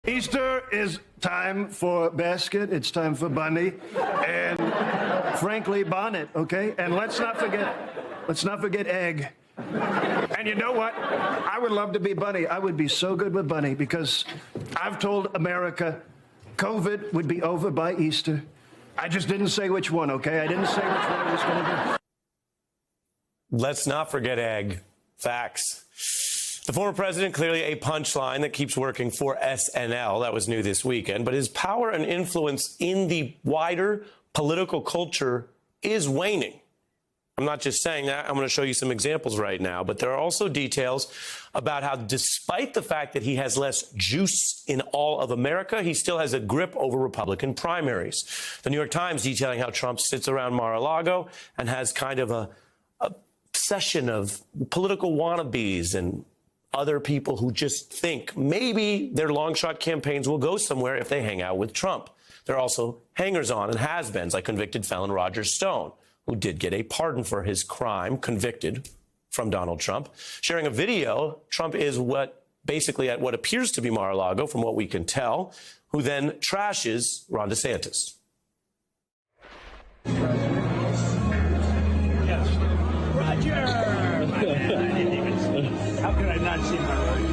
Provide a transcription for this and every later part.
Easter is time for basket. It's time for bunny. And frankly, bonnet, okay? And let's not forget egg. And you know what? I would love to be bunny. I would be so good with bunny because I've told America COVID would be over by Easter. I just didn't say which one, okay? I didn't say which one it was going to be. Let's not forget egg. Facts. The former president, clearly a punchline that keeps working for SNL. That was new this weekend. But his power and influence in the wider political culture is waning. I'm not just saying that. I'm going to show you some examples right now. But there are also details about how, despite the fact that he has less juice in all of America, he still has a grip over Republican primaries. The New York Times detailing how Trump sits around Mar-a-Lago and has kind of a obsession of political wannabes and other people who just think maybe their long shot campaigns will go somewhere if they hang out with Trump. There are also hangers-on and has-beens like convicted felon Roger Stone, who did get a pardon for his crime, convicted from Donald Trump. Sharing a video, Trump is basically at what appears to be Mar-a-Lago, from what we can tell, who then trashes Ron DeSantis. Yes. Roger! How could I not see my Roger?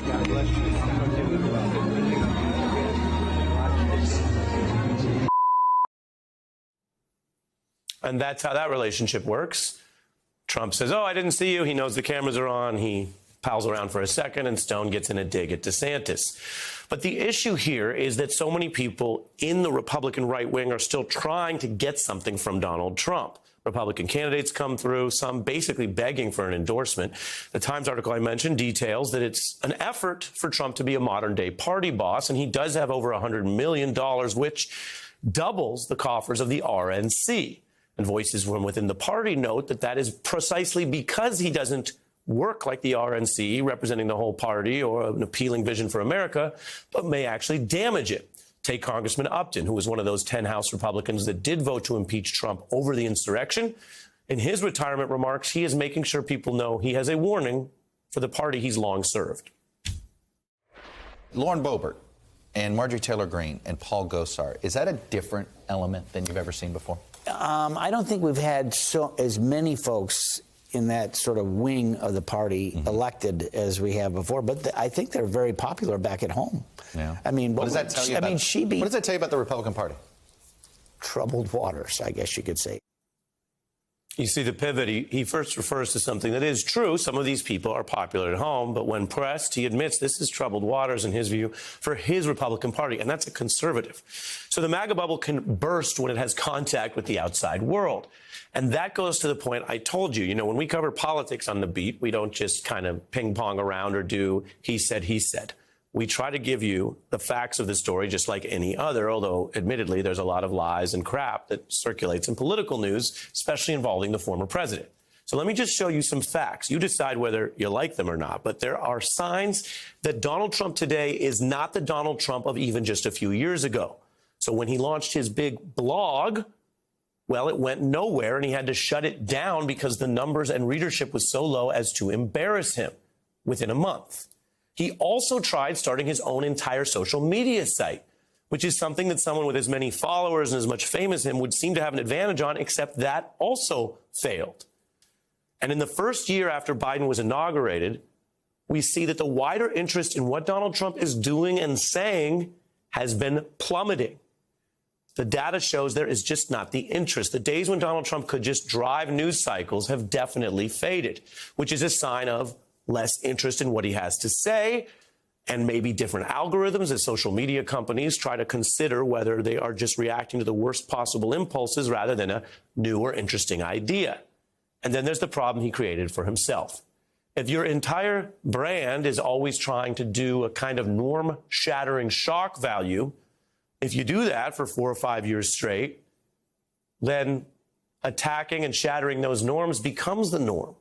God bless you. And that's how that relationship works. Trump says, oh, I didn't see you. He knows the cameras are on. He pals around for a second, and Stone gets in a dig at DeSantis. But the issue here is that so many people in the Republican right wing are still trying to get something from Donald Trump. Republican candidates come through, some basically begging for an endorsement. The Times article I mentioned details that it's an effort for Trump to be a modern-day party boss, and he does have over $100 million, which doubles the coffers of the RNC. And voices from within the party note that that is precisely because he doesn't work like the RNC, representing the whole party or an appealing vision for America, but may actually damage it. Take Congressman Upton, who was one of those 10 House Republicans that did vote to impeach Trump over the insurrection. In his retirement remarks, he is making sure people know he has a warning for the party he's long served. Lauren Boebert and Marjorie Taylor Greene and Paul Gosar, is that a different element than you've ever seen before? I don't think we've had as many folks in that sort of wing of the party elected as we have before, but I think they're very popular back at home. Yeah. I mean, what does that tell you about? What does that tell you about the Republican Party? Troubled waters, I guess you could say. You see the pivot. He first refers to something that is true. Some of these people are popular at home, but when pressed, he admits this is troubled waters, in his view, for his Republican Party, and that's a conservative. So the MAGA bubble can burst when it has contact with the outside world. And that goes to the point I told you. You know, when we cover politics on the beat, we don't just kind of ping-pong around or do he said, he said. We try to give you the facts of the story just like any other, although admittedly there's a lot of lies and crap that circulates in political news, especially involving the former president. So let me just show you some facts. You decide whether you like them or not. But there are signs that Donald Trump today is not the Donald Trump of even just a few years ago. So when he launched his big blog, well, it went nowhere and he had to shut it down because the numbers and readership was so low as to embarrass him within a month. He also tried starting his own entire social media site, which is something that someone with as many followers and as much fame as him would seem to have an advantage on, except that also failed. And in the first year after Biden was inaugurated, we see that the wider interest in what Donald Trump is doing and saying has been plummeting. The data shows there is just not the interest. The days when Donald Trump could just drive news cycles have definitely faded, which is a sign of less interest in what he has to say, and maybe different algorithms as social media companies try to consider whether they are just reacting to the worst possible impulses rather than a new or interesting idea. And then there's the problem he created for himself. If your entire brand is always trying to do a kind of norm-shattering shock value, if you do that for 4 or 5 years straight, then attacking and shattering those norms becomes the norm,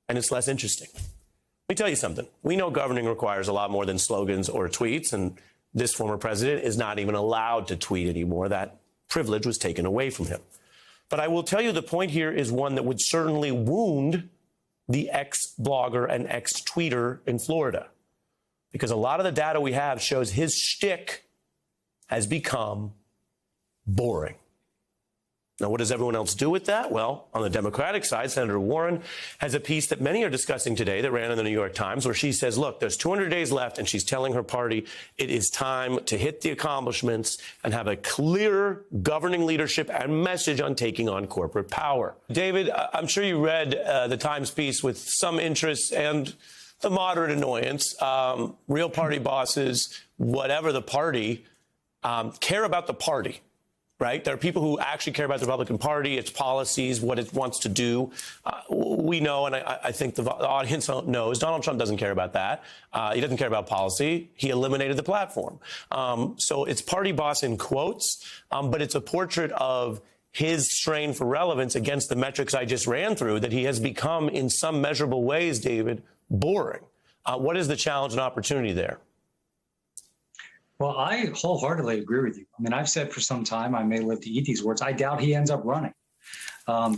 and it's less interesting. Let me tell you something. We know governing requires a lot more than slogans or tweets, and this former president is not even allowed to tweet anymore. That privilege was taken away from him. But I will tell you the point here is one that would certainly wound the ex-blogger and ex-tweeter in Florida. because a lot of the data we have shows his shtick has become boring. Now, what does everyone else do with that? Well, on the Democratic side, Senator Warren has a piece that many are discussing today that ran in the New York Times where she says, look, there's 200 days left, and she's telling her party it is time to hit the accomplishments and have a clear governing leadership and message on taking on corporate power. David, I'm sure you read the Times piece with some interest and the moderate annoyance. Real party bosses, whatever the party, care about the party. Right? There are people who actually care about the Republican Party, its policies, what it wants to do. We know, and I think the audience knows, Donald Trump doesn't care about that. He doesn't care about policy. He eliminated the platform. So it's party boss in quotes, but it's a portrait of his strain for relevance against the metrics I just ran through, that he has become, in some measurable ways, David, boring. What is the challenge and opportunity there? Well, I wholeheartedly agree with you. I mean, I've said for some time, I may live to eat these words, I doubt he ends up running.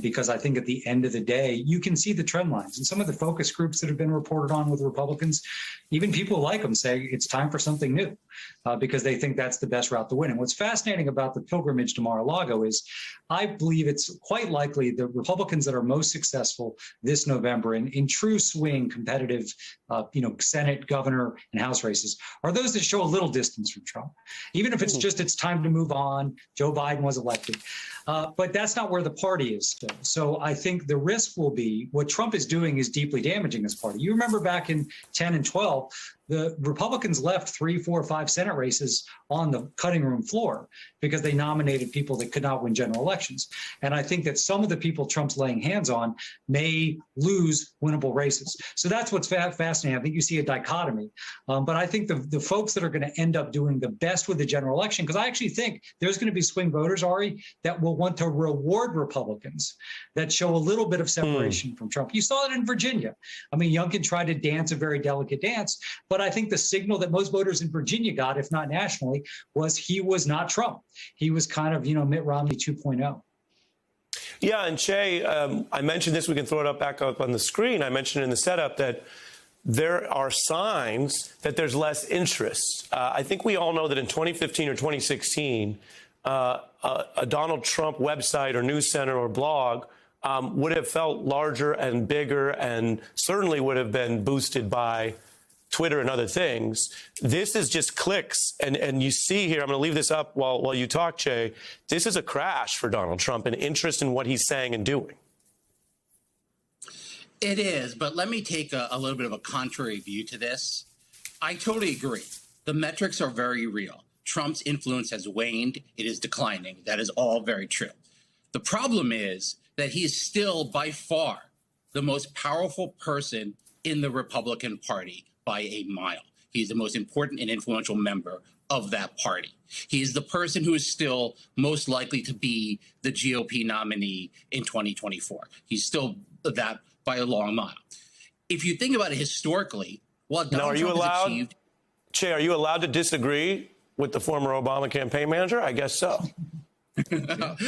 Because I think at the end of the day, you can see the trend lines. And some of the focus groups that have been reported on with Republicans, even people like them say it's time for something new because they think that's the best route to win. And what's fascinating about the pilgrimage to Mar-a-Lago is I believe it's quite likely the Republicans that are most successful this November in true swing competitive, Senate, governor, and House races are those that show a little distance from Trump. Even if it's just it's time to move on, Joe Biden was elected. But that's not where the party is still. So I think the risk will be what Trump is doing is deeply damaging this party. You remember back in 10 and 12, the Republicans left 3, 4, 5 Senate races on the cutting room floor because they nominated people that could not win general elections. And I think that some of the people Trump's laying hands on may lose winnable races. So that's what's fascinating. I think you see a dichotomy. But I think the folks that are going to end up doing the best with the general election, because I actually think there's going to be swing voters, Ari, that will want to reward Republicans that show a little bit of separation from Trump. You saw it in Virginia. I mean, Youngkin tried to dance a very delicate dance, but I think the signal that most voters in Virginia got, if not nationally, was he was not Trump. He was kind of, Mitt Romney 2.0. Yeah, and Che, I mentioned this. We can throw it back up on the screen. I mentioned in the setup that there are signs that there's less interest. I think we all know that in 2015 or 2016, a Donald Trump website or news center or blog would have felt larger and bigger and certainly would have been boosted by Twitter and other things. This is just clicks. And you see here, I'm going to leave this up while you talk, Che. This is a crash for Donald Trump and interest in what he's saying and doing. It is, but let me take a little bit of a contrary view to this. I totally agree. The metrics are very real. Trump's influence has waned. It is declining. That is all very true. The problem is that he is still by far the most powerful person in the Republican Party by a mile. He's the most important and influential member of that party. He is the person who is still most likely to be the GOP nominee in 2024. He's still that by a long mile. If you think about it historically, what Donald Trump has achieved... Che, are you allowed to disagree with the former Obama campaign manager? I guess so.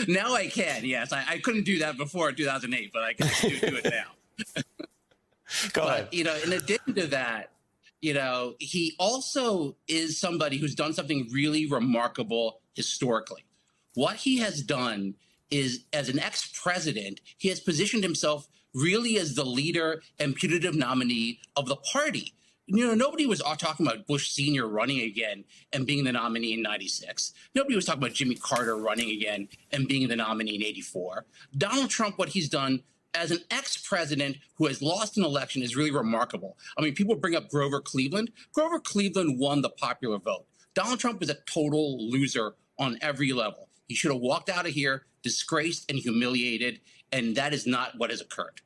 Now I can, yes. I couldn't do that before 2008, but I can do it now. Go ahead. In addition to that, he also is somebody who's done something really remarkable historically. What he has done is, as an ex-president, he has positioned himself really as the leader and putative nominee of the party. Nobody was talking about Bush Sr. running again and being the nominee in 96. Nobody was talking about Jimmy Carter running again and being the nominee in 84. Donald Trump, what he's done as an ex-president who has lost an election is really remarkable. I mean, people bring up Grover Cleveland. Grover Cleveland won the popular vote. Donald Trump is a total loser on every level. He should have walked out of here disgraced and humiliated, and that is not what has occurred.